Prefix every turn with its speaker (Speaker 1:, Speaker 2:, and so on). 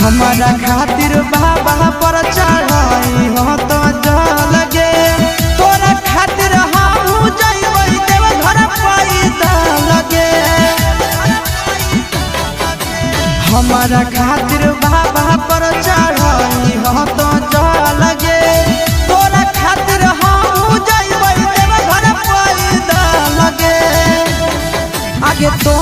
Speaker 1: हमारा खातिर बाबा पर चढ़ाई हो तो जल गे तोरा खातिर हम जइबै देव घर पैदा लगे। हमारा खातिर बाबा पर चढ़ाई हो तो जल गे तोरा खातिर हम जइबै देव घर पैदा लगे। आगे तो